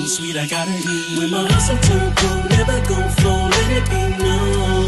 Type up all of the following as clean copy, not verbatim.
sweet, I gotta eat. When my hustle turn cold, never gon' fall, let it be known.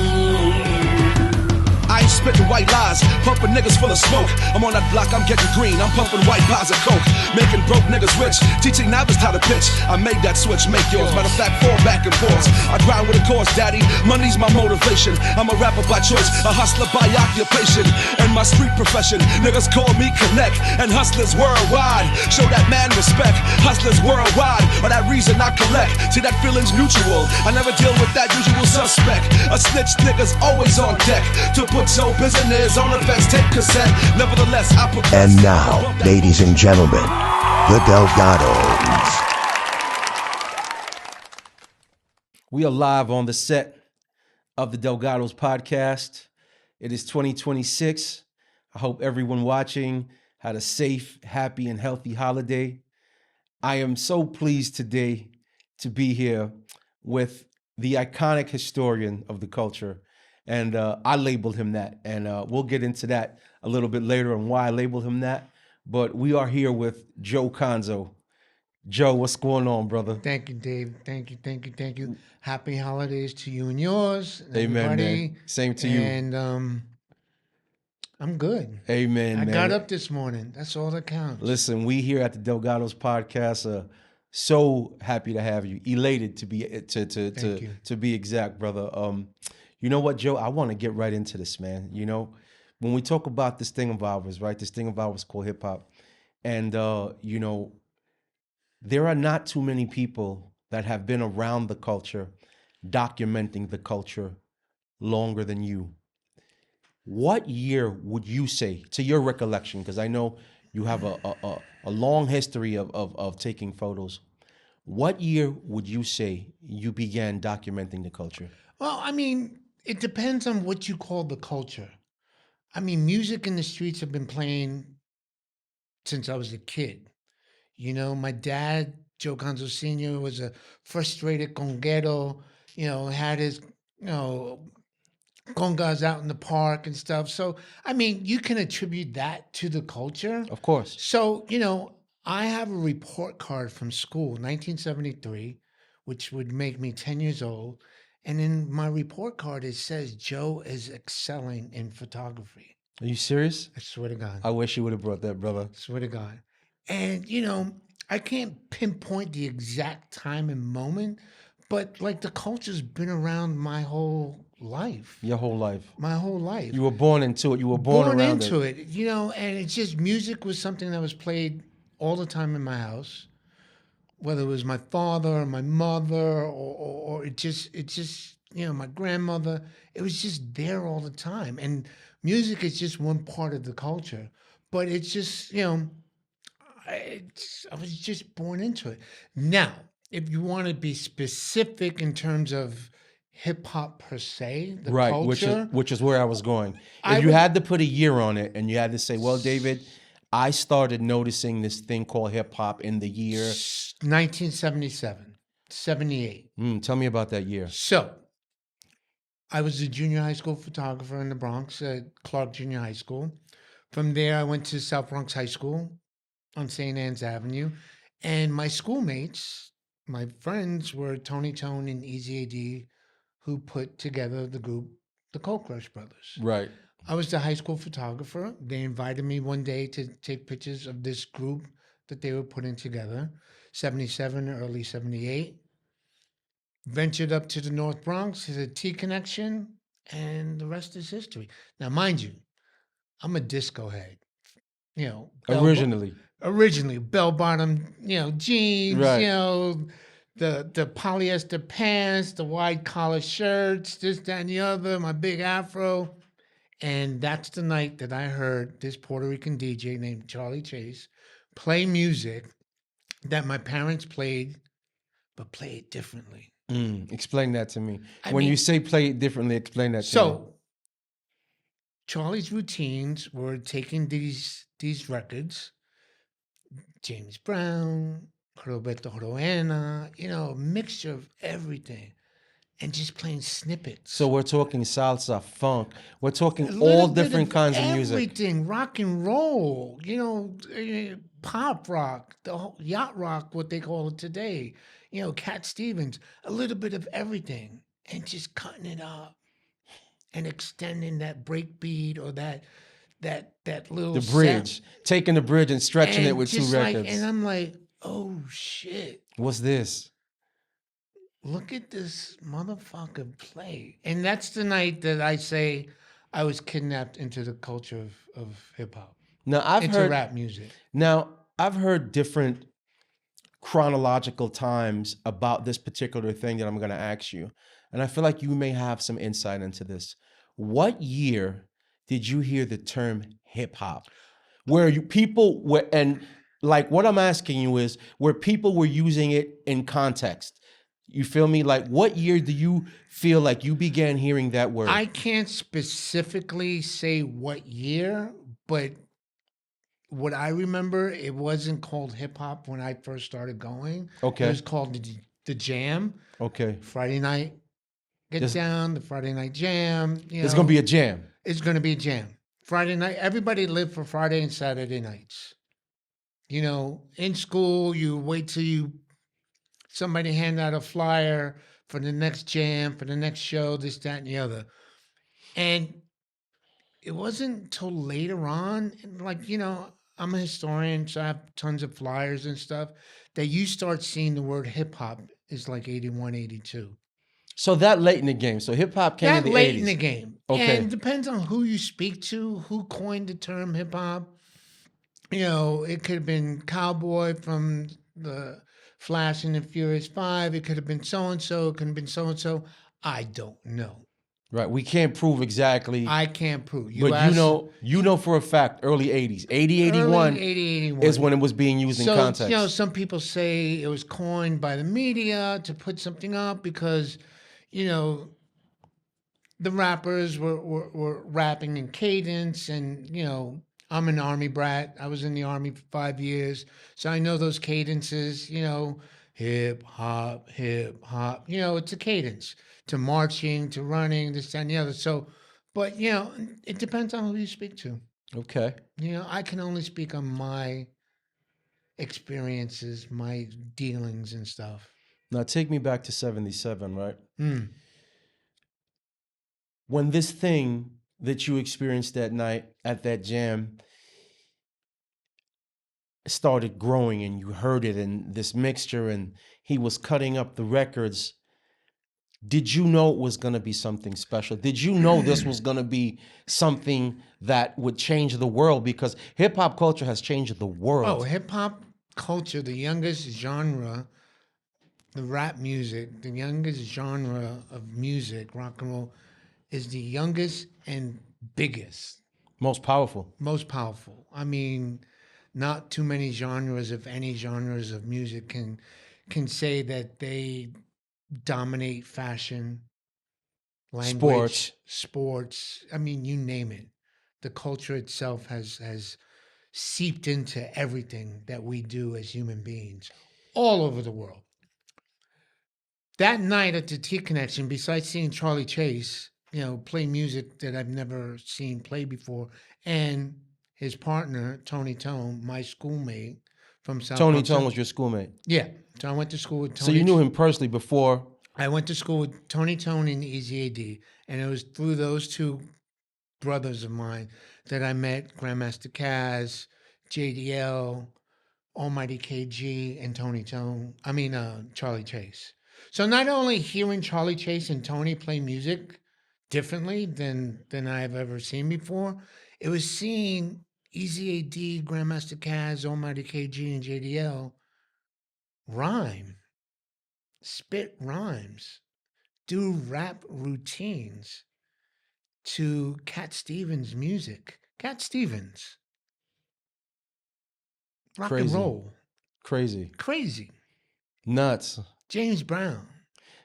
I ain't spitting white lies, pumping niggas full of smoke. I'm on that block, I'm getting green, I'm pumping white bars of coke. Making broke niggas rich, teaching novice how to pitch. I made that switch, make yours. Matter of fact, fall back and forth. I grind with a cause, daddy, money's my motivation. I'm a rapper by choice, a hustler by occupation. And my street profession, niggas call me Connect. And hustlers worldwide, show that man respect. Hustlers worldwide, for that reason I collect. See, that feeling's mutual, I never deal with that usual suspect. A snitch nigga's always on deck to put your business on the fence, take cassette. Nevertheless, I put. And now, ladies and gentlemen, the Delgados. We are live on the set of the Delgados podcast. It is 2026. I hope everyone watching had a safe, happy, and healthy holiday. I am so pleased today to be here with the iconic historian of the culture. And I labeled him that. And we'll get into that a little bit later and why I labeled him that. But we are here with JOE CONZO. Joe, what's going on, brother? Thank you, Dave. Thank you. Happy holidays to you and yours. And Amen, everybody. man. Same to you. And I'm good. Amen, man. I got up this morning. That's all that counts. Listen, we here at the Delgados podcast are so happy to have you. Elated to be exact, brother. You know what, Joe? I want to get right into this, man. You know, when we talk about this thing of ours, right? This thing of ours called hip hop, and you know, there are not too many people that have been around the culture, documenting the culture longer than you. What year would you say, to your recollection, because I know you have a long history of taking photos. What year would you say you began documenting the culture? Well, I mean, it depends on what you call the culture. I mean, music in the streets have been playing since I was a kid. You know, my dad, Joe CONZO Sr., was a frustrated conguero, you know, had his, you know, congas out in the park and stuff. So, I mean, you can attribute that to the culture. Of course. So, you know, I have a report card from school, 1973, which would make me 10 years old. And in my report card, it says Joe is excelling in photography. Are you serious? I swear to God. I wish you would have brought that, brother. I swear to God. And, you know, I can't pinpoint the exact time and moment, but like the culture's been around my whole life. Your whole life. My whole life. You were born into it. You were born around into it. You know, and it's just music was something that was played all the time in my house, whether it was my father or my mother or it just, you know, my grandmother. It was just there all the time. And music is just one part of the culture, but it's just, you know, I was just born into it. Now, if you want to be specific in terms of hip hop per se, the right, culture, which is where I was going. If you had to put a year on it, and you had to say, "Well, David, I started noticing this thing called hip hop in the year 1977, 78." Tell me about that year. So, I was a junior high school photographer in the Bronx at Clark Junior High School. From there, I went to South Bronx High School on St. Anne's Avenue, and my schoolmates, my friends, were Tony Tone and Easy A.D., who put together the group, the Coke Crush Brothers. Right. I was the high school photographer. They invited me one day to take pictures of this group that they were putting together, 77, early 78. Ventured up to the North Bronx, as a T connection, and the rest is history. Now, mind you, I'm a disco head. You know, originally bell-bottom, you know, jeans, right. You know, the polyester pants, the wide collar shirts, this, that, and the other, my big afro. And that's the night that I heard this Puerto Rican DJ named Charlie Chase play music that my parents played, but play it differently. Explain that to me. When you say play it differently, explain that to me. So, Charlie's routines were taking these records, James Brown, Roberto Roena, you know, a mixture of everything. and just playing snippets. So we're talking salsa, funk. We're talking A all little bit different kinds of music. everything, rock and roll, pop rock, the whole yacht rock, what they call it today. Cat Stevens, a little bit of everything, and just cutting it up and extending that break beat or that little The bridge, taking the bridge and stretching and it with two just records. and I'm like, oh shit. What's this? Look at this motherfucker play. And that's the night that I say I was kidnapped into the culture of hip hop. Now I've into heard rap music. Now I've heard different chronological times about this particular thing that I'm going to ask you, and I feel like you may have some insight into this. What year did you hear the term hip hop? Where people were, and like what I'm asking you is, where people were using it in context. You feel me? Like, what year do you feel like you began hearing that word? I can't specifically say what year, but what I remember, it wasn't called hip hop when I first started going. Okay. It was called the Jam. Okay. Friday night, down, the Friday night jam. It's going to be a jam. It's going to be a jam. Friday night, everybody lived for Friday and Saturday nights. In school, you wait till somebody hand out a flyer for the next jam, for the next show, this, that, and the other. And it wasn't until later on, I'm a historian, so I have tons of flyers and stuff, that you start seeing the word hip hop is like 81, 82. So that late in the game. So hip hop came in the 80s. That late in the game. Okay. And it depends on who you speak to, who coined the term hip hop. It could have been Cowboy from the Flash and the Furious 5. It could have been so-and-so. It could have been so-and-so. I don't know. Right. We can't prove exactly. I can't prove. You know for a fact, early 80s. 80, 81 is when it was being used in context. Some people say it was coined by the media to put something up because, the rappers were rapping in cadence and, I'm an Army brat. I was in the Army for 5 years. So I know those cadences, hip hop, it's a cadence to marching, to running, this, that, and the other. So, but, it depends on who you speak to. Okay. I can only speak on my experiences, my dealings and stuff. Now take me back to 77, right? When this thing that you experienced that night at that jam started growing and you heard it in this mixture and he was cutting up the records, did you know it was going to be something special? Did you know this was going to be something that would change the world? Because hip-hop culture has changed the world. Oh, hip-hop culture, the youngest genre, the rap music, the youngest genre of music, rock and roll, is the youngest and biggest. Most powerful. Most powerful. I mean, not too many genres, if any genres of music can say that they dominate fashion, language, sports. I mean, you name it. The culture itself has seeped into everything that we do as human beings all over the world. That night at the T Connection, besides seeing Charlie Chase, play music that I've never seen play before, and his partner, Tony Tone, my schoolmate from South Tony Bronx. Tone was your schoolmate? Yeah. So I went to school with Tony. So you knew him personally before? I went to school with Tony Tone and Easy AD, and it was through those two brothers of mine that I met Grandmaster Caz, JDL, Almighty KG, and Charlie Chase. So not only hearing Charlie Chase and Tony play music differently than I've ever seen before, it was seeing Easy AD, Grandmaster Caz, Almighty KG, and JDL rhyme, spit rhymes, do rap routines to Cat Stevens music. Cat Stevens. Rock and roll. Crazy. Nuts. James Brown.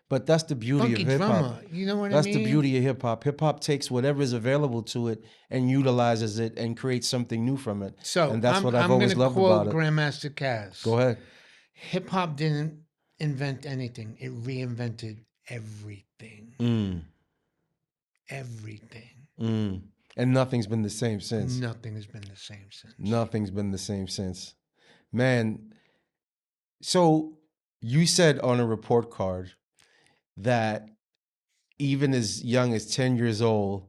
But that's the beauty Funky of hip-hop. drummer. You know what I mean? That's the beauty of hip-hop. Hip-hop takes whatever is available to it and utilizes it and creates something new from it. And that's what I've always loved about it. I'm going to quote Grandmaster Caz. Go ahead. Hip-hop didn't invent anything. It reinvented everything. Everything. And nothing's been the same since. Nothing has been the same since. Nothing's been the same since. Man, so you said on a report card that even as young as 10 years old,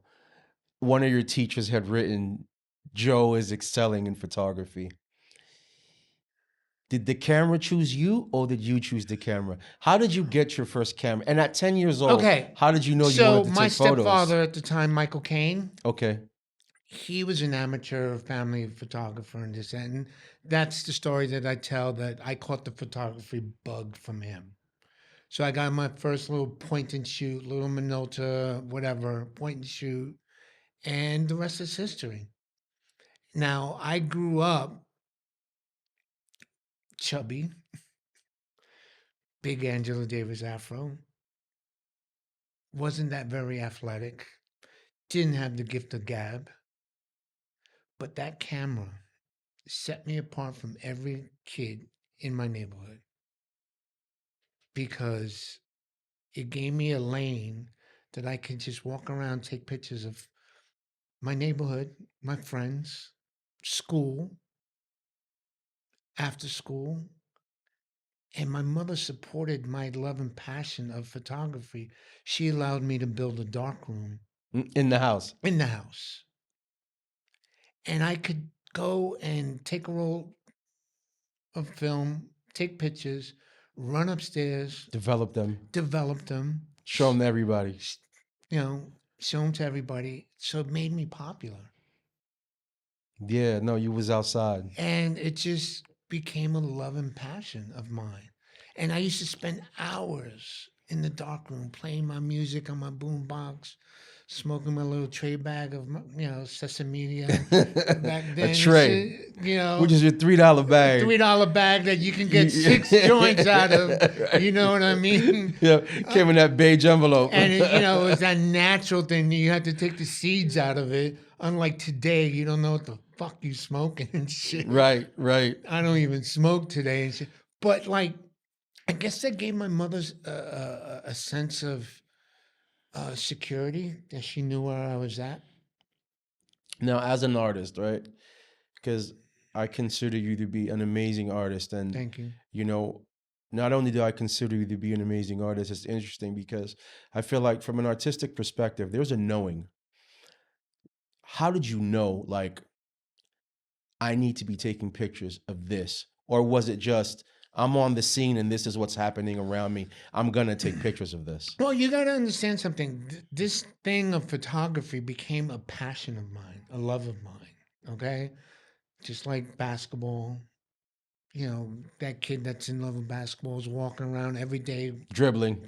one of your teachers had written, Joe is excelling in photography. Did the camera choose you or did you choose the camera? How did you get your first camera? And at 10 years old, how did you know you wanted to take photos? So my stepfather at the time, Michael Caine. Okay. He was an amateur family photographer and this, and that's the story that I tell, that I caught the photography bug from him. So I got my first little point and shoot, little Minolta, whatever, point and shoot, and the rest is history. Now, I grew up chubby, big Angela Davis afro, wasn't that very athletic, didn't have the gift of gab, but that camera set me apart from every kid in my neighborhood because it gave me a lane that I could just walk around, take pictures of my neighborhood, my friends, school, after school. And my mother supported my love and passion of photography. She allowed me to build a darkroom. In the house? In the house. And I could go and take a roll of film, take pictures, run upstairs. Develop them. Show them to everybody. Show them to everybody. So it made me popular. Yeah, no, you was outside. And it just became a love and passion of mine. And I used to spend hours in the darkroom playing my music on my boombox, smoking my little tray bag of, sesame back then. A tray. Which is your $3 bag. $3 bag that you can get 6 joints out of. You know what I mean? Yeah, came in that beige envelope. And it was that natural thing. You had to take the seeds out of it. Unlike today, you don't know what the fuck you smoking and shit. Right. I don't even smoke today and shit. But I guess that gave my mother a sense of security, that she knew where I was at. Now, as an artist, right? Because I consider you to be an amazing artist. And thank you. Not only do I consider you to be an amazing artist, it's interesting because I feel like from an artistic perspective, there's a knowing. How did you know, I need to be taking pictures of this? Or was it just, I'm on the scene and this is what's happening around me, I'm going to take pictures of this? Well, you got to understand something. This thing of photography became a passion of mine, a love of mine, okay? Just like basketball. That kid that's in love with basketball is walking around every day. Dribbling,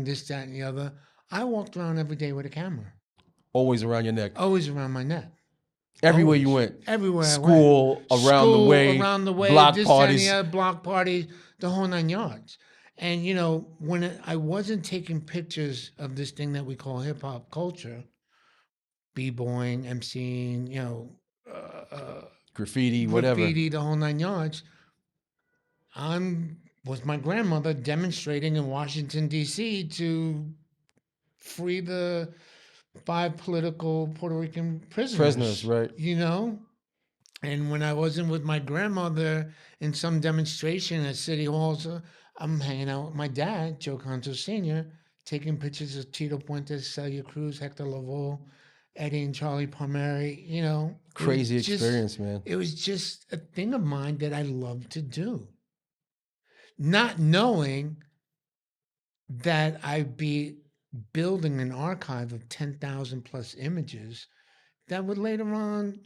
this, that, and the other. I walked around every day with a camera. Always around your neck. Always around my neck. Everywhere you went. Everywhere School, I went. around the way, block this, parties. That, and the other, block parties, the whole 9 yards. And, when I wasn't taking pictures of this thing that we call hip-hop culture, b-boying, MCing, graffiti, whatever. Graffiti, the whole 9 yards, was my grandmother demonstrating in Washington, D.C. to free the 5 political Puerto Rican prisoners. Right. And when I wasn't with my grandmother in some demonstration at City Hall, so I'm hanging out with my dad, Joe CONZO Sr., taking pictures of Tito Puentes, Celia Cruz, Hector Lavoe, Eddie and Charlie Palmieri, Crazy experience, man. It was just a thing of mine that I loved to do. Not knowing that I'd be building an archive of 10,000 plus images that would later on,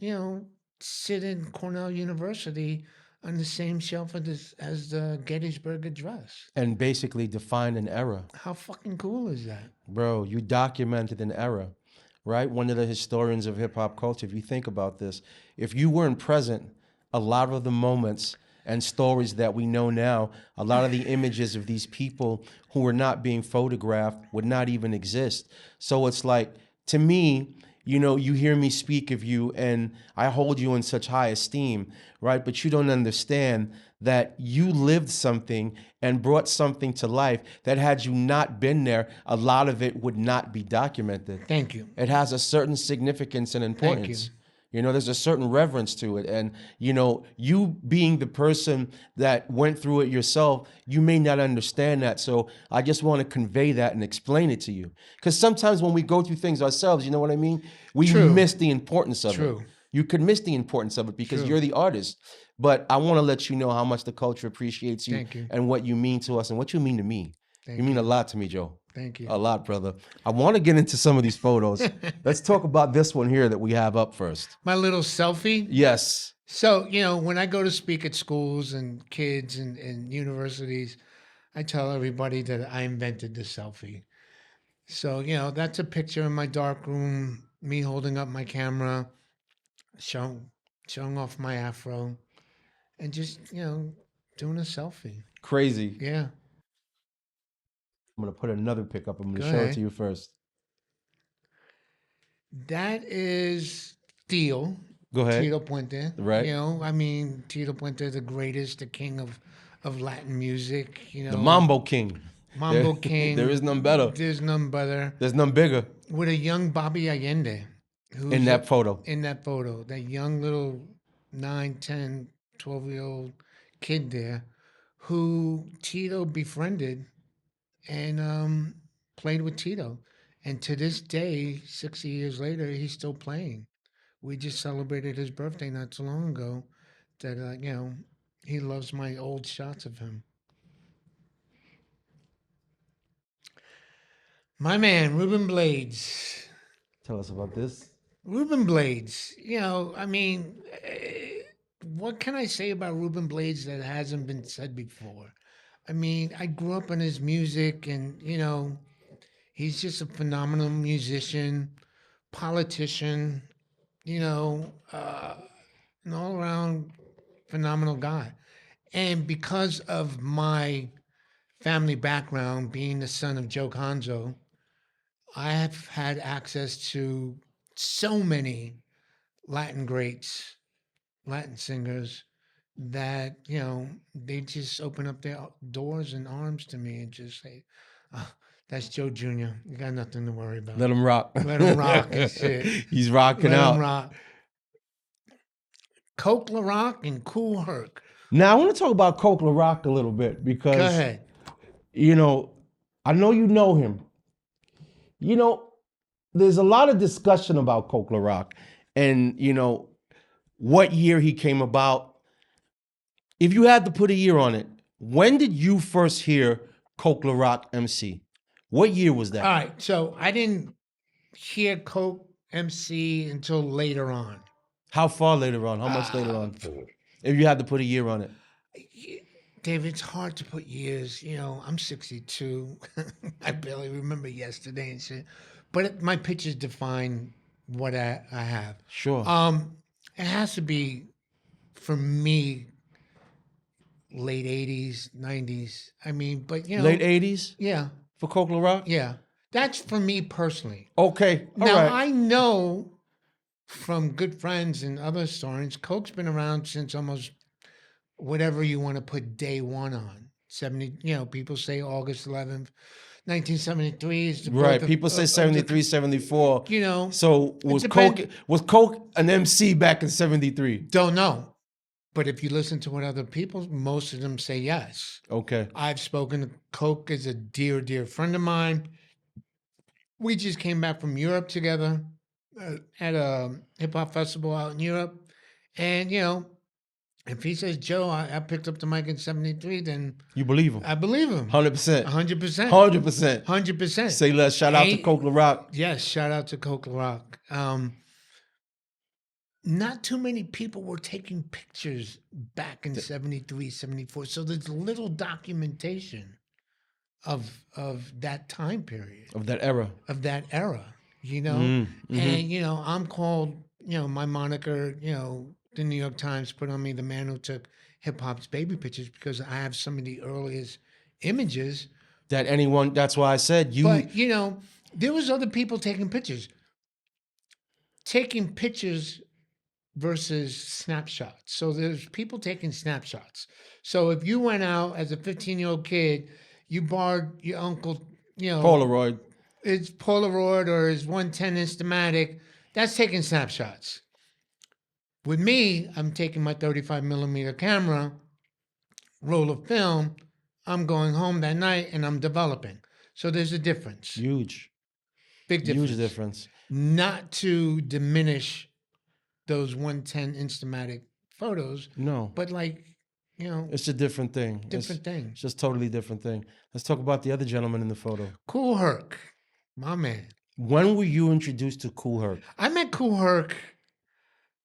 sit in Cornell University on the same shelf as the Gettysburg Address. And basically define an era. How fucking cool is that? Bro, you documented an era, right? One of the historians of hip-hop culture, if you think about this, if you weren't present, a lot of the moments and stories that we know now, a lot of the images of these people who were not being photographed would not even exist. So it's like, to me, you know, you hear me speak of you and I hold you in such high esteem, right? But you don't understand that you lived something and brought something to life that had you not been there, a lot of it would not be documented. Thank you. It has a certain significance and importance. you. You know, there's a certain reverence to it. And, you know, you being the person that went through it yourself, you may not understand that. So I just want to convey that and explain it to you. Because sometimes when we go through things ourselves, you know what I mean? We True. miss the importance of True. it. You could miss the importance of it because True. you're the artist. But I want to let you know how much the culture appreciates you, Thank you. and what you mean to us and what you mean to me. Thank you mean you. a lot to me, Joe. Thank you. A lot, brother. I want to get into some of these photos. Let's talk about this one here that we have up first. My little selfie. Yes. So, you know, when I go to speak at schools and kids and universities, I tell everybody that I invented the selfie. So, you know, that's a picture in my dark room, me holding up my camera, showing off my afro, and just, you know, doing a selfie. Crazy. Yeah. I'm going to put another pic up. I'm going to Go show it ahead. to you first. That is Tio. Go ahead. Tito Puente. Right. You know, I mean, Tito Puente, the greatest, the king of Latin music. You know, The Mambo King. Mambo There- King. There is none better. There's none better. There's none bigger With a young Bobby Allende. Who's in that photo. In that photo. That young little 9, 10, 12-year-old kid there who Tito befriended and played with Tito. And to this day, 60 years later, he's still playing. We just celebrated his birthday not so long ago. That you know, he loves my old shots of him. My man, Ruben Blades. Tell us about this. Ruben Blades. You know, I mean, what can I say about Ruben Blades that hasn't been said before? I mean, I grew up on his music, and you know, he's just a phenomenal musician, politician. You know, an all-around phenomenal guy. And because of my family background, being the son of Joe Conzo, I have had access to so many Latin greats, Latin singers, that, you know, they just open up their doors and arms to me and just say, oh, that's Joe Jr. You got nothing to worry about. Let him rock. Let him rock and shit. He's rocking Let out. him rock. Coke La Rock and Cool Herc. Now, I want to talk about Coke La Rock a little bit because, Go ahead. you know, I know you know him. You know, there's a lot of discussion about Coke La Rock and, you know, what year he came about. If you had to put a year on it, when did you first hear Coke La Rock MC? What year was that? All right. So I didn't hear Coke MC until later on. How far later on? How much later on? If you had to put a year on it. David, it's hard to put years. You know, I'm 62. I barely remember yesterday and shit. But my pictures define what I have. Sure. It has to be, for me, late 80s, 90s. I mean, but you know. Late 80s Yeah. for Coke La Rock? Yeah. That's for me personally. Okay. All Now, right. I know from good friends and other historians, Coke's been around since almost whatever you want to put day one on. 70, you know, people say August 11th, 1973 is the birth Right. of- People say of the- 73, 74. You know, So was depend- Coke an MC back in 73? don't know. But if you listen to what other people, most of them say yes. Okay. I've spoken to Coke as a dear, dear friend of mine. We just came back from Europe together at a hip-hop festival out in Europe. And, you know, if he says, Joe, I picked up the mic in 73, then You believe him? I believe him. 100%. 100%. 100%. 100%. Say less. Shout out to Ain't- Coke La Rock. Yes, shout out to Coke La Rock. Not too many people were taking pictures back in 73, 74. So there's little documentation of that time period, Of that era. of that era, you know? Mm-hmm. And, you know, I'm called, you know, my moniker, you know, the New York Times put on me the man who took hip-hop's baby pictures because I have some of the earliest images. That's why I said you. But, you know, there was other people taking pictures. taking pictures versus snapshots. So there's people taking snapshots. So if you went out as a 15-year-old kid, you borrowed your uncle, Polaroid. his Polaroid or his 110 Instamatic, that's taking snapshots. With me, I'm taking my 35 millimeter camera, roll of film, I'm going home that night and I'm developing. So there's a difference. Huge. Big difference. Huge difference. Not to diminish those 110 Instamatic photos. No. But It's a different thing. Different thing. It's just totally different thing. Let's talk about the other gentleman in the photo. Kool Herc, my man. When were you introduced to Kool Herc? I met Kool Herc.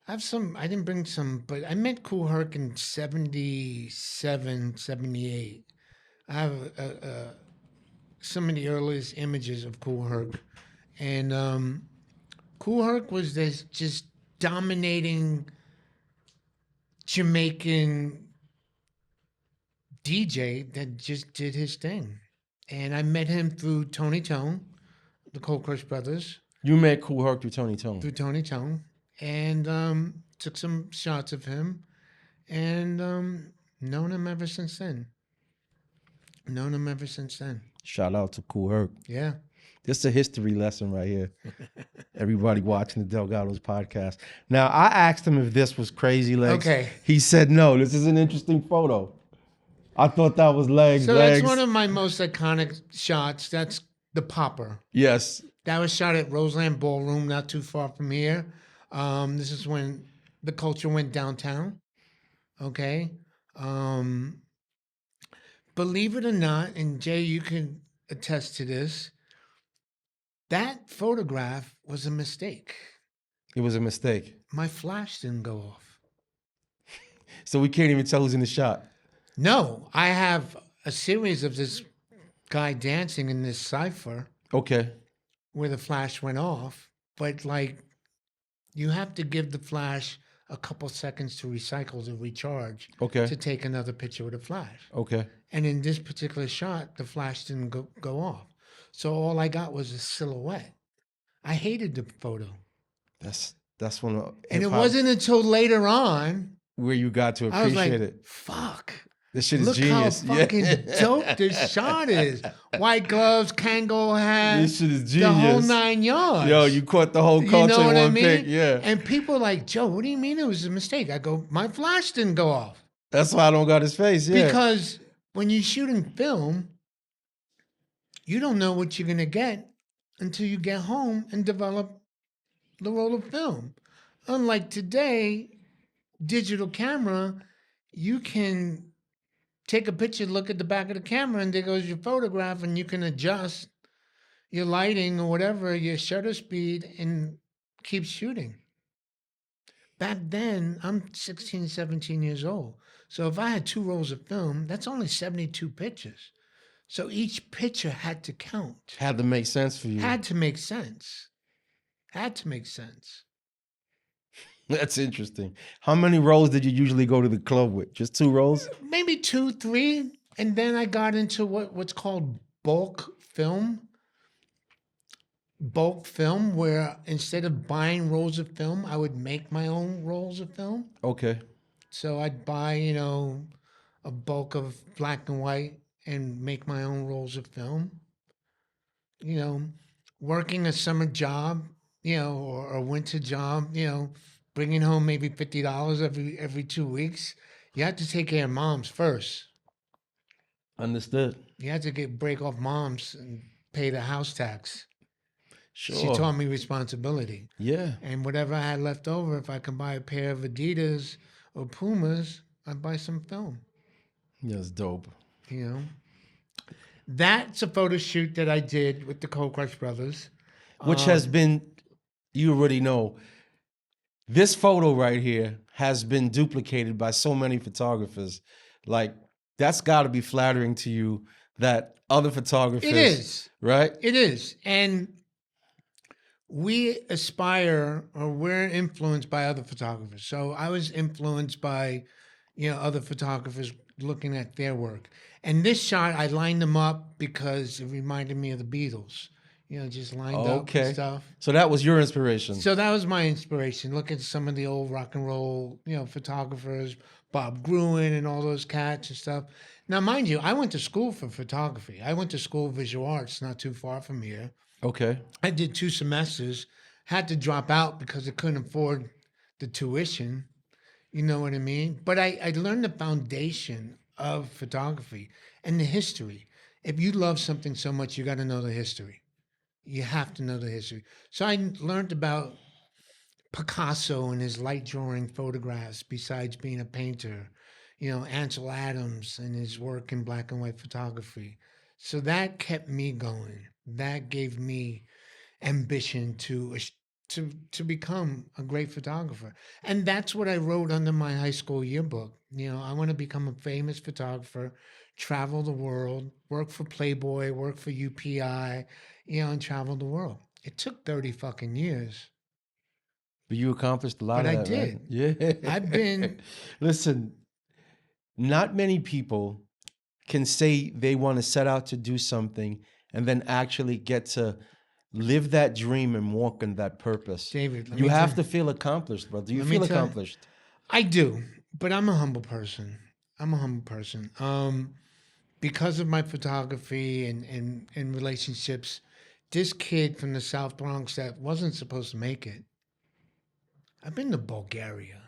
I didn't bring some, but I met Kool Herc in 77, 78. I have some of the earliest images of Kool Herc. And Kool Herc was this just dominating Jamaican DJ that just did his thing. And I met him through Tony Tone, the Cold Crush Brothers. You met Kool Herc through Tony Tone. Through Tony Tone. And took some shots of him. And known him ever since then. Shout out to Kool Herc. Yeah. This is a history lesson right here. Everybody watching the Delgado's podcast. Now, I asked him if this was Crazy Legs. Okay. He said no. This is an interesting photo. I thought that was legs. So legs. that's one of my most iconic shots. That's the popper. Yes. That was shot at Roseland Ballroom, not too far from here. This is when the culture went downtown. Okay. Believe it or not, and Jay, you can attest to this, that photograph was a mistake. It was a mistake. My flash didn't go off. So we can't even tell who's in the shot. No, I have a series of this guy dancing in this cipher. Okay. Where the flash went off, but you have to give the flash a couple seconds to recycle, to recharge, Okay. to take another picture with a flash. Okay. And in this particular shot, the flash didn't go off. So all I got was a silhouette. I hated the photo. That's one of And it hip-hop wasn't until later on where you got to I was appreciate like, it. fuck. This shit is Look genius. how fucking dope this shot is. White gloves, Kango hat. This shit is The whole genius. 9 yards. Yo, you caught the whole culture You know what in I one mean? pic. Yeah. And people are like, Joe, what do you mean it was a mistake? I go, my flash didn't go off. That's why I don't got his face. Yeah. Because when you're shooting film, you don't know what you're going to get until you get home and develop the roll of film. Unlike today, digital camera, you can take a picture, look at the back of the camera, and there goes your photograph, and you can adjust your lighting or whatever, your shutter speed, and keep shooting. Back then, I'm 16, 17 years old. So if I had 2 rolls of film, that's only 72 pictures. So each picture had to count. Had to make sense for you. Had to make sense. That's interesting. How many rolls did you usually go to the club with? Just 2 rolls? Maybe 2, 3. And then I got into what's called bulk film. Bulk film, where instead of buying rolls of film, I would make my own rolls of film. Okay. So I'd buy, a bulk of black and white and make my own rolls of film. Working a summer job, or a winter job, bringing home maybe $50 every 2 weeks. You have to take care of moms first. Understood. You have to break off moms and pay the house tax. Sure. She taught me responsibility. Yeah. And whatever I had left over, if I could buy a pair of Adidas or Pumas, I'd buy some film. That's dope. That's a photo shoot that I did with the Cold Crush Brothers. Which has been, you already know, this photo right here has been duplicated by so many photographers. Like, that's got to be flattering to you that other photographers. It is. Right? It is. And we aspire, or we're influenced by other photographers. So I was influenced by, other photographers looking at their work. And this shot, I lined them up because it reminded me of the Beatles. just lined up and stuff. So that was your inspiration. So that was my inspiration. Look at some of the old rock and roll, photographers, Bob Gruen and all those cats and stuff. Now, mind you, I went to school for photography. I went to school of visual arts, not too far from here. Okay. I did 2 semesters, had to drop out because I couldn't afford the tuition. You know what I mean? But I learned the foundation of photography and the history. If you love something so much, you got to know the history. You have to know the history. So I learned about Picasso and his light drawing photographs, besides being a painter. Ansel Adams and his work in black and white photography. So that kept me going. That gave me ambition to become a great photographer. And that's what I wrote under my high school yearbook. I want to become a famous photographer, travel the world, work for Playboy, work for UPI, and travel the world. It took 30 fucking years. But you accomplished a lot of that. But I did. Right? Yeah. I've been... Listen, not many people can say they want to set out to do something and then actually get to live that dream and walk in that purpose. David, you have to feel accomplished, brother. Do you feel accomplished? I do, but I'm a humble person. Because of my photography and relationships, this kid from the South Bronx that wasn't supposed to make it, I've been to Bulgaria.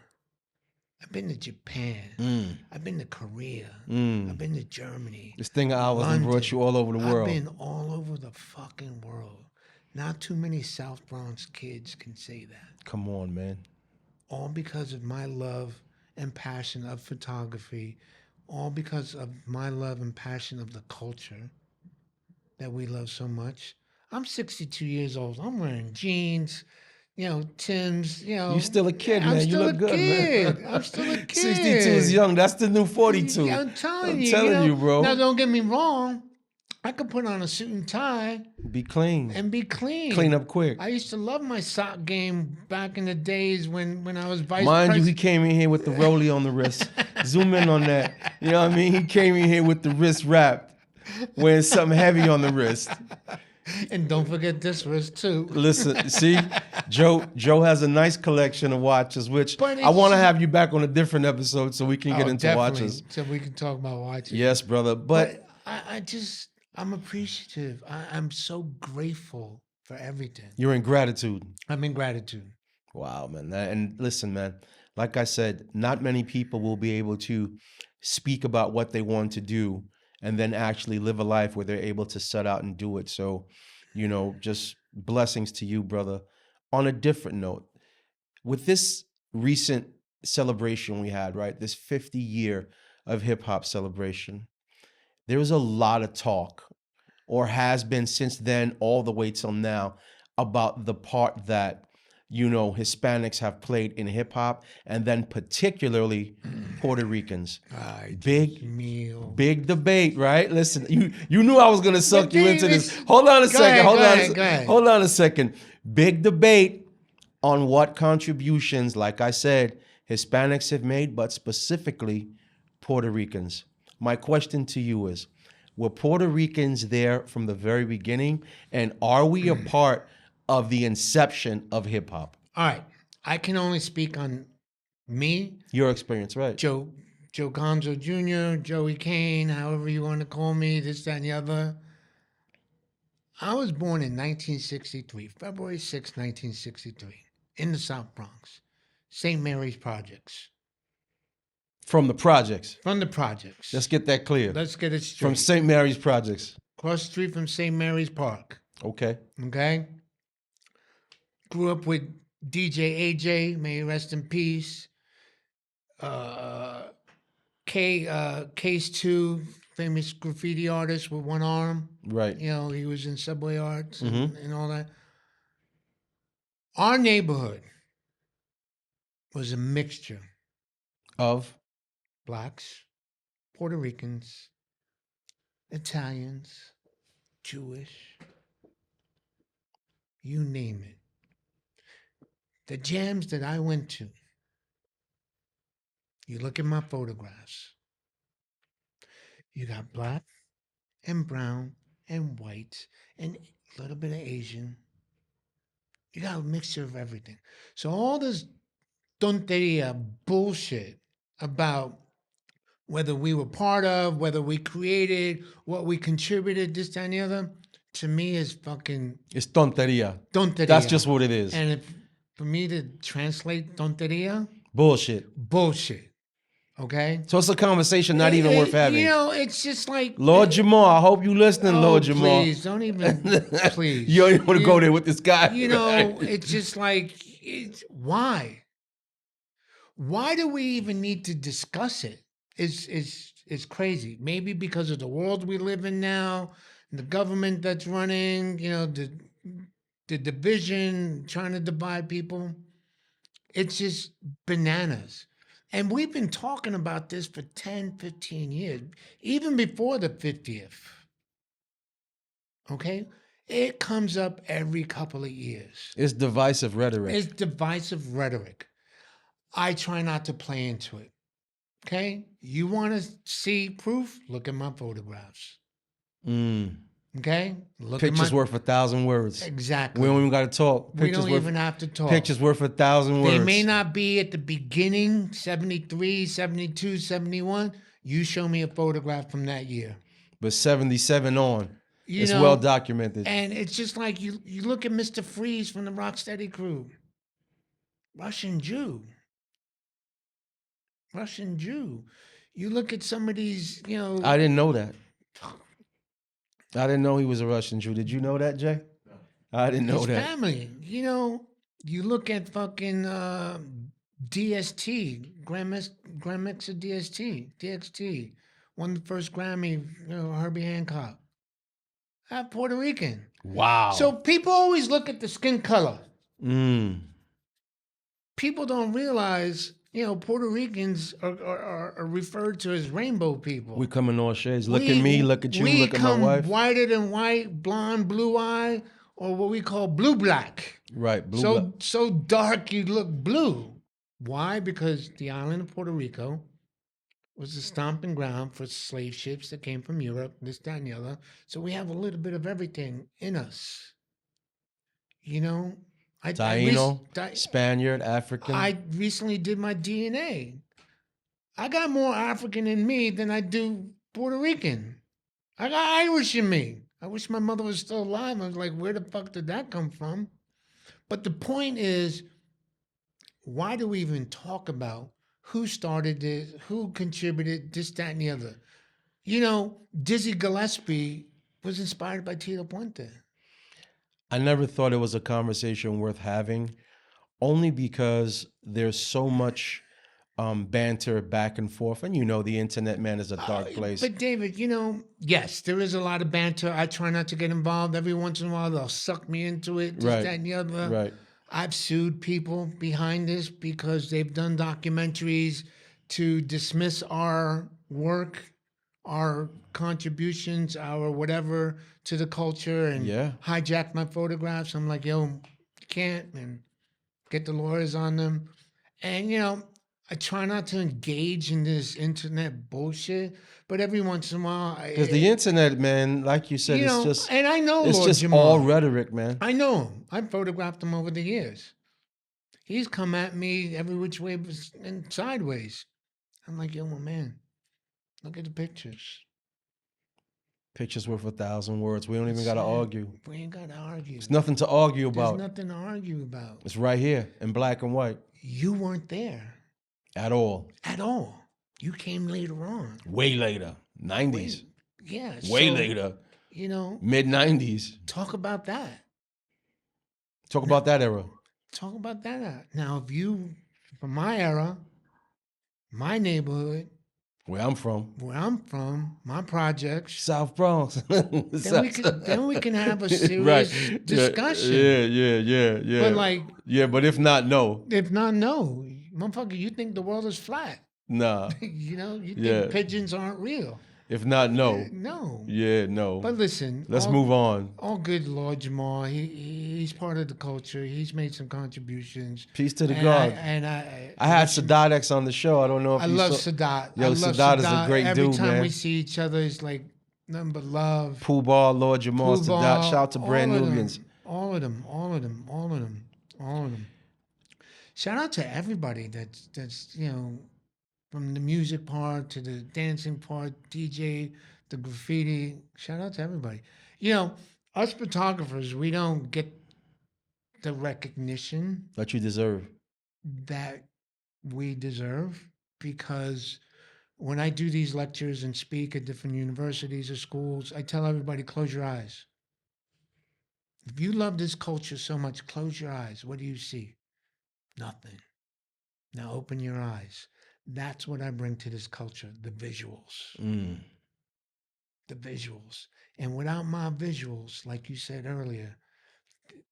I've been to Japan. I've been to Korea. I've been to Germany. This thing of ours London. Brought you all over the world. I've been all over the fucking world. Not too many South Bronx kids can say that. Come on, man. All because of my love and passion of photography. All because of my love and passion of the culture that we love so much. I'm 62 years old. I'm wearing jeans. Tim's, You're still a kid, man. You look good, man. I'm still a kid. 62 is young. That's the new 42. Yeah, I'm telling you, bro. Now, don't get me wrong. I could put on a suit and tie. Be clean. And be clean. Clean up quick. I used to love my sock game back in the days when I was vice president. Mind you, he came in here with the rollie on the wrist. Zoom in on that. You know what I mean? He came in here with the wrist wrapped, wearing something heavy on the wrist. And don't forget this wrist too. Listen, see, Joe has a nice collection of watches, which I want to have you back on a different episode so we can get into watches. So we can talk about watches. Yes, brother. But I'm appreciative. I'm so grateful for everything. You're in gratitude. I'm in gratitude. Wow, man. And listen, man, like I said, not many people will be able to speak about what they want to do and then actually live a life where they're able to set out and do it. So, just blessings to you, brother. On a different note, with this recent celebration we had, right, this 50 year of hip hop celebration, there was a lot of talk, or has been since then all the way till now, about the part that Hispanics have played in hip hop, and then particularly Puerto Ricans. Big debate, right? Listen, you knew I was gonna suck you into this. Hold on a second. Hold on a second. Big debate on what contributions, like I said, Hispanics have made, but specifically Puerto Ricans. My question to you is, were Puerto Ricans there from the very beginning, and are we a part of the inception of hip hop? All right. I can only speak on me. Your experience, right? Joe CONZO Jr., Joey Kane, however you want to call me, this, that, and the other. I was born in 1963, February 6, 1963, in the South Bronx, St. Mary's Projects. From the projects? From the projects. Let's get that clear. Let's get it straight. From St. Mary's Projects. Across the street from St. Mary's Park. Okay. Okay? Grew up with DJ AJ, may he rest in peace. Case 2, famous graffiti artist with one arm. Right. He was in Subway Arts and all that. Our neighborhood was a mixture of blacks, Puerto Ricans, Italians, Jewish, you name it. The jams that I went to, you look at my photographs, you got black and brown and white and a little bit of Asian. You got a mixture of everything. So all this tonteria bullshit about whether we were part of, whether we created, what we contributed, this, that, and the other, to me is fucking It's tonteria. tonteria. That's just what it is. And for me to translate tonteria, Bullshit. bullshit. Okay? So it's a conversation not even worth having. You know, it's just like Lord Jamal, I hope you listening, Lord Jamal. Please, don't even, please. You don't even want to go there with this guy. You know, it's just like, why? Why do we even need to discuss it? It's crazy. Maybe because of the world we live in now, and the government that's running, you know, the division, trying to divide people. It's just bananas. And we've been talking about this for 10, 15 years, even before the 50th. Okay? It comes up every couple of years. It's divisive rhetoric. It's divisive rhetoric. I try not to play into it. Okay? You want to see proof? Look at my photographs. Okay? Look Pictures at my... worth 1,000 words. Exactly. We don't even got to talk. We Pictures don't worth, even have to talk. Pictures worth 1,000 words. They may not be at the beginning, 73, 72, 71. You show me a photograph from that year. But 77 on. It's know, well documented. And it's just like you look at Mr. Freeze from the Rocksteady crew. Russian Jew. Russian Jew. You look at some of these, you know. I didn't know that. I didn't know he was a Russian Jew. Did you know that, Jay? I didn't know his that. family. You know, you look at fucking DST, Grandmaster DXT, won the first Grammy, you know, Herbie Hancock. Puerto Rican. Wow. So people always look at the skin color. People don't realize, you know, Puerto Ricans are referred to as rainbow people. We come in all shades. Look at me, look at you, look at my wife. We come whiter than white, blonde, blue eye, or what we call blue-black. Right, blue-black. So dark you look blue. Why? Because the island of Puerto Rico was the stomping ground for slave ships that came from Europe, this, that, and the other. So we have a little bit of everything in us. You know? Taino, Spaniard, African. I recently did my DNA. I got more African in me than I do Puerto Rican. I got Irish in me. I wish my mother was still alive. I was like, where the fuck did that come from? But the point is, why do we even talk about who started this, who contributed this, that, and the other? You know, Dizzy Gillespie was inspired by Tito Puente. I never thought it was a conversation worth having, only because there's so much banter back and forth. And you know, the internet, man, is a dark place. But David, you know, yes, there is a lot of banter. I try not to get involved. Every once in a while, they'll suck me into it, this, that, and the other. Right. I've sued people behind this because they've done documentaries to dismiss our work, our contributions, our whatever to the culture, and hijack my photographs. I'm like, yo, you can't, and get the lawyers on them. And, you know, I try not to engage in this internet bullshit, but every once in a while, because the internet, man, like you said, it's just, and I know it's Lord just Jamal. all rhetoric, man. I know him. I've photographed him over the years. He's come at me every which way and sideways. I'm like, yo, my man, look at the pictures. Pictures worth 1,000 words. We don't even got to argue. We ain't got to argue. There's nothing to argue about. There's nothing to argue about. It's right here in black and white. You weren't there. At all. At all. You came later on. Way later. 90s. Way later. You know. Mid-90s. Talk about that. Talk about that era. Talk about that. Now, if you, from my era, my neighborhood, where I'm from, my projects, South Bronx, then we can have a serious discussion. Yeah. But like, but if not, no. If not, no, motherfucker, you think the world is flat? Nah. You know, you think pigeons aren't real? If not, no. No. Yeah, no. But listen, let's move on. All good, Lord Jamal. He's part of the culture. He's made some contributions. Peace to the God. I had Sadat X on the show. I don't know if I love Sadat. Yo, Sadat is a great dude, man. Every time we see each other, it's like Nothing but love. Pooh Bar, Lord Jamal, Pooh Sadat. Bar, Shout out to Brand all of Nubians. them, all of them, all of them, all of them, all of them. Shout out to everybody that's from the music part to the dancing part, DJ, the graffiti. Shout out to everybody. Us photographers, we don't get the recognition That you deserve. that we deserve because when I do these lectures and speak at different universities or schools, I tell everybody, close your eyes. If you love this culture so much, close your eyes. What do you see? Nothing. Now open your eyes. That's what I bring to this culture, the visuals. The visuals. And without my visuals, like you said earlier,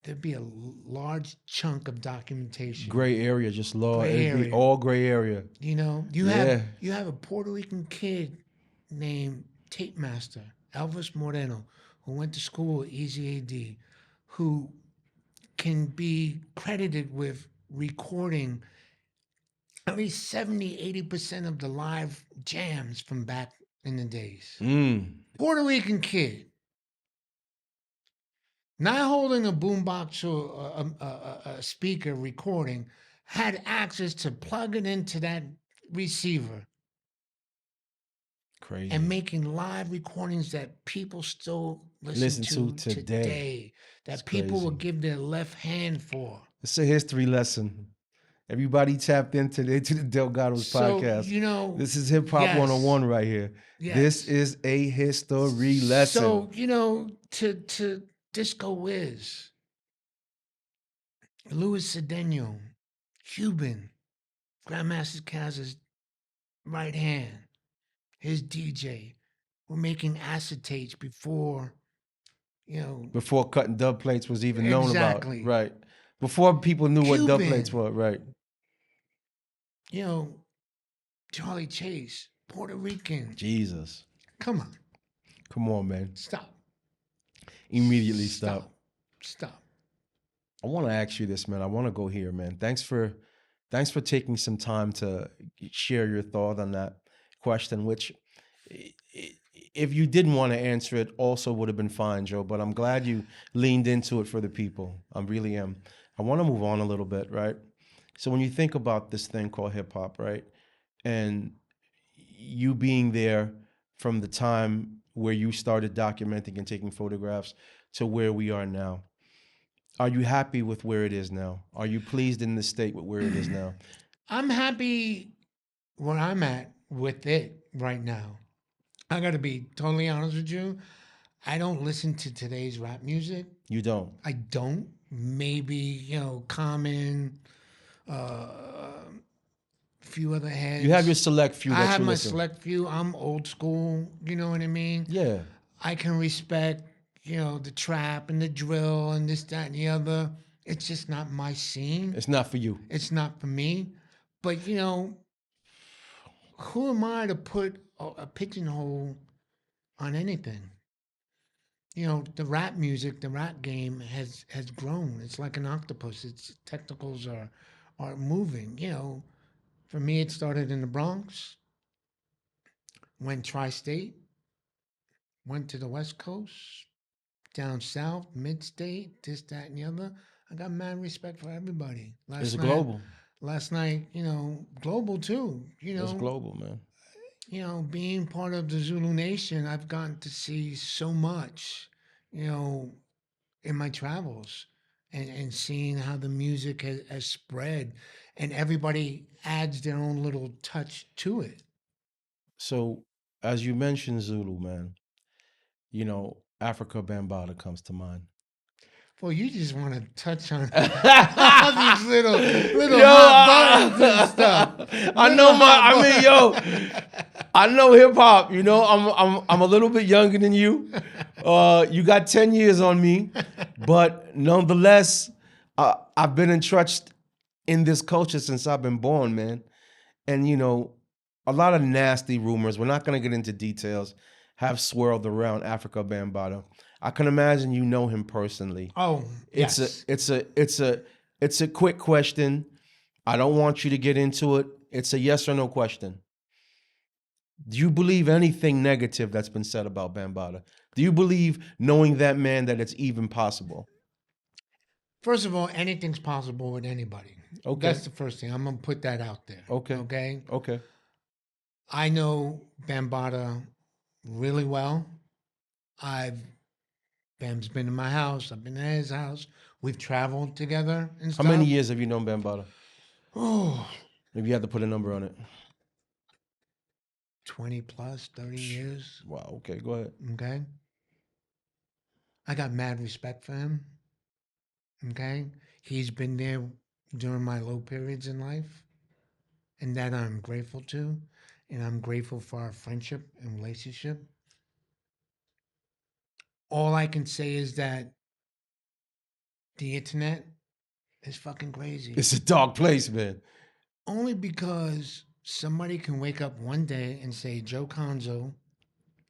there'd be a large chunk of documentation. Gray area, just law. Gray It'd be area. all gray area. You have a Puerto Rican kid named Tape Master, Elvis Moreno, who went to school at Easy AD, who can be credited with recording at least 70, 80% of the live jams from back in the days. Puerto Rican kid. Not holding a boombox or a speaker recording, had access to plug it into that receiver. Crazy. And making live recordings that people still listen to today. That It's people will crazy. give their left hand for. It's a history lesson. Everybody tapped into the Delgado's podcast. This is Hip Hop yes. 101 right here. Yes. This is a history lesson. So, to Disco Wiz, Louis Cedeno, Cuban, Grandmaster Caz's right hand, his DJ, were making acetates before, Before cutting dub plates was even known Exactly. about. Right. Before people knew what dub Cuban. plates were. Right. Charlie Chase, Puerto Rican. Jesus. Come on. Come on, man. Stop. Immediately stop. Stop. I want to ask you this, man. I want to go here, man. Thanks for taking some time to share your thought on that question, which if you didn't want to answer it also would have been fine, Joe, but I'm glad you leaned into it for the people. I really am. I want to move on a little bit, right? So when you think about this thing called hip hop, right? And you being there from the time where you started documenting and taking photographs to where we are now, are you happy with where it is now? Are you pleased in the state with where it is now? I'm happy where I'm at with it right now. I got to be totally honest with you. I don't listen to today's rap music. You don't? I don't. Maybe, Common, few other heads. You have your select few that I have you my listen. select few. I'm old school. You know what I mean? Yeah. I can respect, the trap and the drill and this, that, and the other. It's just not my scene. It's not for you. It's not for me. But, who am I to put a pigeonhole on anything? The rap music, the rap game has grown. It's like an octopus. Its technicals are moving. For me, it started in the Bronx, went tri-state, went to the West Coast, down south, mid-state, this, that, and the other. I got mad respect for everybody. It's global. Last night, global too. It's global, man. Being part of the Zulu Nation, I've gotten to see so much, in my travels and seeing how the music has spread and everybody adds their own little touch to it. So, as you mentioned Zulu, man, Africa Bambaataa comes to mind. Well, you just want to touch on all these little hot buttons and stuff. I know hip hop. I'm a little bit younger than you. You got 10 years on me, but nonetheless, I've been entrenched in this culture since I've been born, man. And a lot of nasty rumors. We're not gonna get into details. Have swirled around Africa Bambaataa. I can imagine you know him personally. Oh, yes. It's a quick question. I don't want you to get into it. It's a yes or no question. Do you believe anything negative that's been said about Bambaataa? Do you believe, knowing that man, that it's even possible? First of all, anything's possible with anybody. Okay. That's the first thing. I'm gonna put that out there. Okay. Okay. Okay. I know Bambaataa really well. Bam's been in my house. I've been at his house. We've traveled together and How stuff. many years have you known Bambaataa? Oh, If you had to put a number on it. 20 plus, 30 years. Wow. Okay. Go ahead. Okay. I got mad respect for him. Okay. He's been there during my low periods in life. And that I'm grateful to. And I'm grateful for our friendship and relationship. All I can say is that the internet is fucking crazy. It's a dark place, man. Only because somebody can wake up one day and say Joe Conzo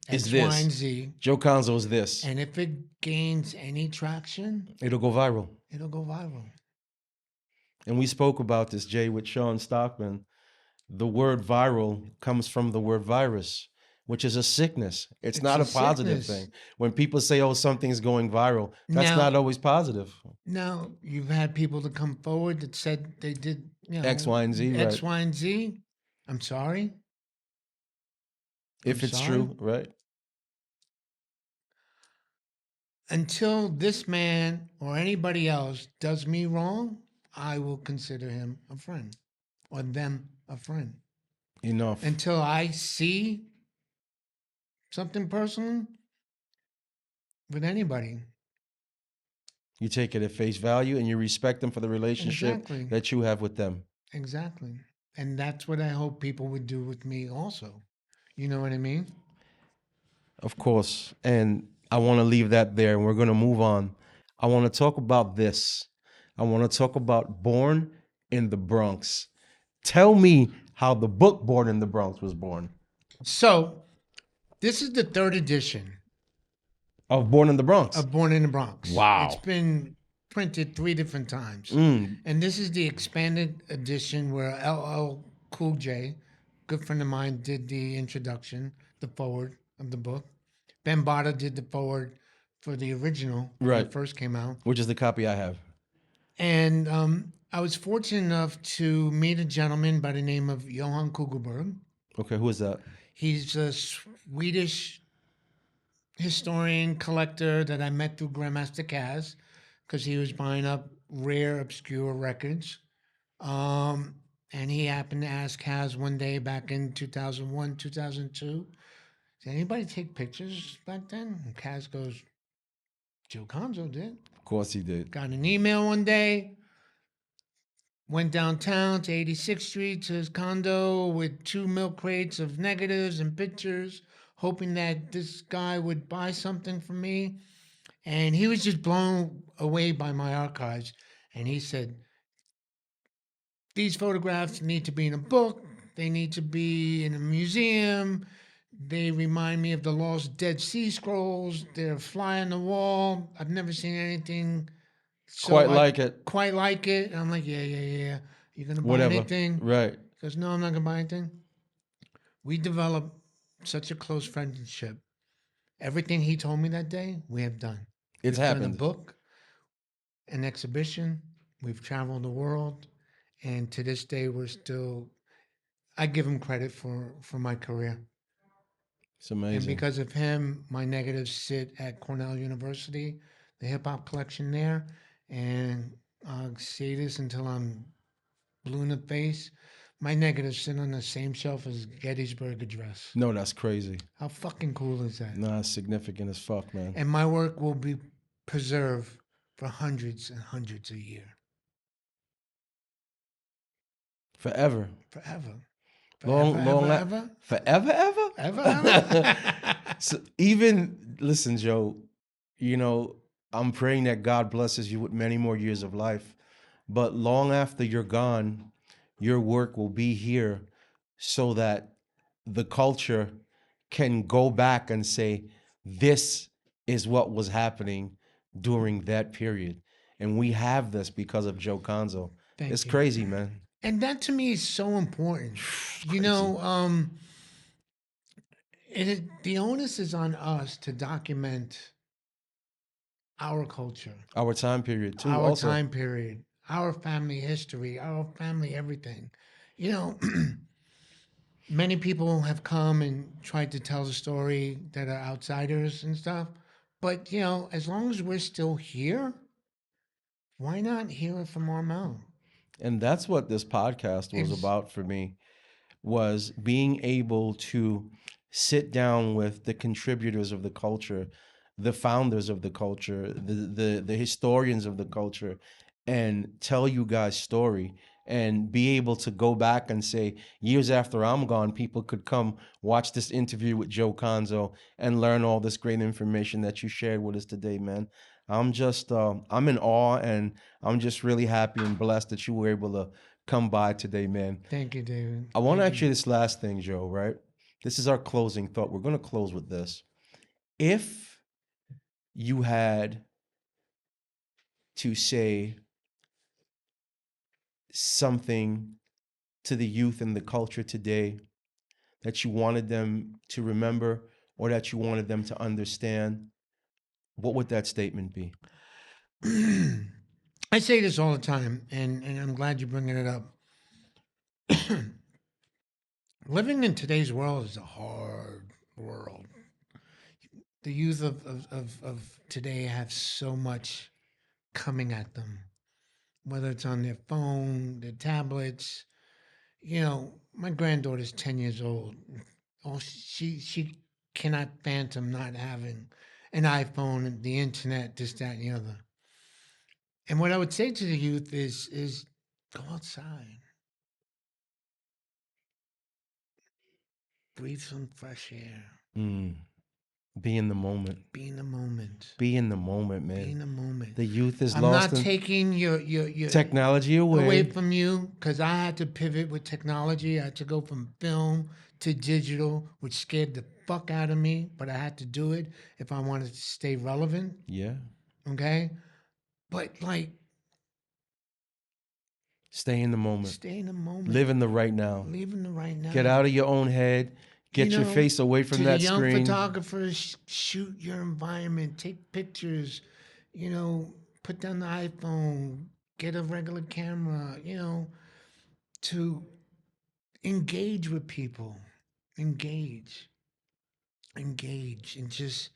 Is X, this. Y, and Z. Joe Conzo is this. And if it gains any traction, It'll go viral. it'll go viral. And we spoke about this, Jay, with Sean Stockman. The word viral comes from the word virus, which is a sickness. It's not a positive thing. When people say, oh, something's going viral, that's Now- not always positive. Now, you've had people that come forward that said they did, X, Y, and Z, X, right. Y, and Z. I'm sorry. If I'm it's sorry. true, right? Until this man or anybody else does me wrong, I will consider him a friend or them a friend. Enough. Until I see something personal with anybody. You take it at face value and you respect them for the relationship Exactly. that you have with them. Exactly. And that's what I hope people would do with me also. You know what I mean? Of course. And I want to leave that there and we're going to move on. I want to talk about this. I want to talk about Born in the Bronx. Tell me how the book Born in the Bronx was born. So, this is the third edition Of Born in the Bronx. of Born in the Bronx. Wow. It's been printed 3 different times. Mm. And this is the expanded edition where LL Cool J, good friend of mine, did the introduction, the forward of the book. Bambaataa did the forward for the original when Right. it first came out. Which is the copy I have. And I was fortunate enough to meet a gentleman by the name of Johan Kugelberg. Okay, who is that? He's a Swedish historian, collector that I met through Grandmaster Kaz because he was buying up rare, obscure records. And he happened to ask Kaz one day back in 2001, 2002, did anybody take pictures back then? And Kaz goes, Joe Conzo did. Of course he did. Got an email one day, went downtown to 86th Street to his condo with 2 milk crates of negatives and pictures, hoping that this guy would buy something from me. And he was just blown away by my archives. And he said, these photographs need to be in a book. They need to be in a museum. They remind me of the lost Dead Sea Scrolls. They're fly on the wall. I've never seen anything Quite like it. Quite like it. And I'm like, yeah. You're going to buy Whatever. anything? Right. He goes, no, I'm not going to buy anything. We developed such a close friendship. Everything he told me that day, we have done. It's We've done happened. a book, an exhibition. We've traveled the world. And to this day, we're still, I give him credit for my career. It's amazing. And because of him, my negatives sit at Cornell University, the hip-hop collection there. And I'll say this until I'm blue in the face. My negatives sit on the same shelf as Gettysburg Address. No, that's crazy. How fucking cool is that? Nah, it's significant as fuck, man. And my work will be preserved for hundreds and hundreds a year. Forever. Forever. Long, Ever? Forever, ever? Ever? So even, listen, Joe, you know, I'm praying that God blesses you with many more years of life. But long after you're gone, your work will be here so that the culture can go back and say, this is what was happening during that period. And we have this because of Joe Conzo. Thank It's you. crazy, man. And that to me is so important. You know, The onus is on us to document our culture, Our time period too. our Also, time period, our family history, our family everything. You know, many people have come and tried to tell the story that are outsiders and stuff. But, as long as we're still here, why not hear it from our mouth? and that's what this podcast was Ex- about for me, was being able to sit down with the contributors of the culture, the founders of the culture, the historians of the culture, and tell you guys story, and be able to go back and say, years after I'm gone, people could come watch this interview with Joe Conzo and learn all this great information that you shared with us today, man. I'm just I'm in awe, and I'm just really happy and blessed that you were able to come by today, man. Thank you, David. I want to Thank ask you. you this last thing, Joe, right? This is our closing thought. We're going to close with this. If you had to say something to the youth and the culture today that you wanted them to remember or that you wanted them to understand, what would that statement be? I say this all the time, and I'm glad you're bringing it up. Living in today's world is a hard world. The youth of today have so much coming at them, whether it's on their phone, their tablets. My granddaughter's 10 years old. Oh, she cannot phantom not having an iPhone and the internet, this, that, and the other. And what I would say to the youth is go outside, breathe some fresh air, Mm, be in the moment. be in the moment, Be in the moment, be in man. the moment. The youth is I'm lost not in taking your technology away away. from you, because I had to pivot with technology. I had to go from film to digital, which scared the fuck out of me, but I had to do it if I wanted to stay relevant. Yeah. Okay, but like, Stay in the moment. stay in the moment, Live in the right now. live in the right now. Get out of your own head. Get your face away from to that the young screen. photographers, shoot your environment, take pictures. Put down the iPhone, get a regular camera. To engage with people, engage, and just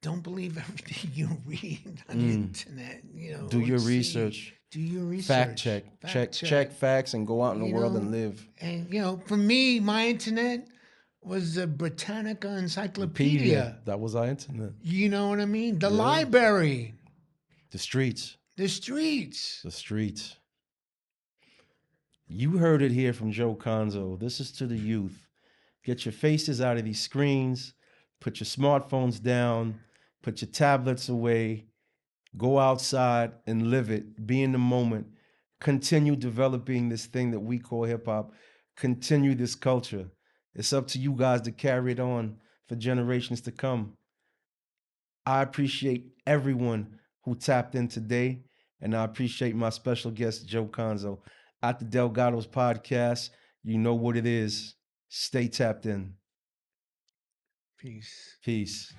don't believe everything you read on the internet. Do or your see. research. Do your research. Fact check. Check facts and go out in the world and know, live. And for me, my internet was the Britannica Encyclopedia. That was our internet. You know what I mean? The library, The streets. the streets. The streets. You heard it here from Joe Conzo. This is to the youth. Get your faces out of these screens. Put your smartphones down. Put your tablets away. Go outside and live it. Be in the moment. Continue developing this thing that we call hip hop. Continue this culture. It's up to you guys to carry it on for generations to come. I appreciate everyone who tapped in today, and I appreciate my special guest, Joe Conzo. At the Delgado's podcast, you know what it is. Stay tapped in. Peace. Peace.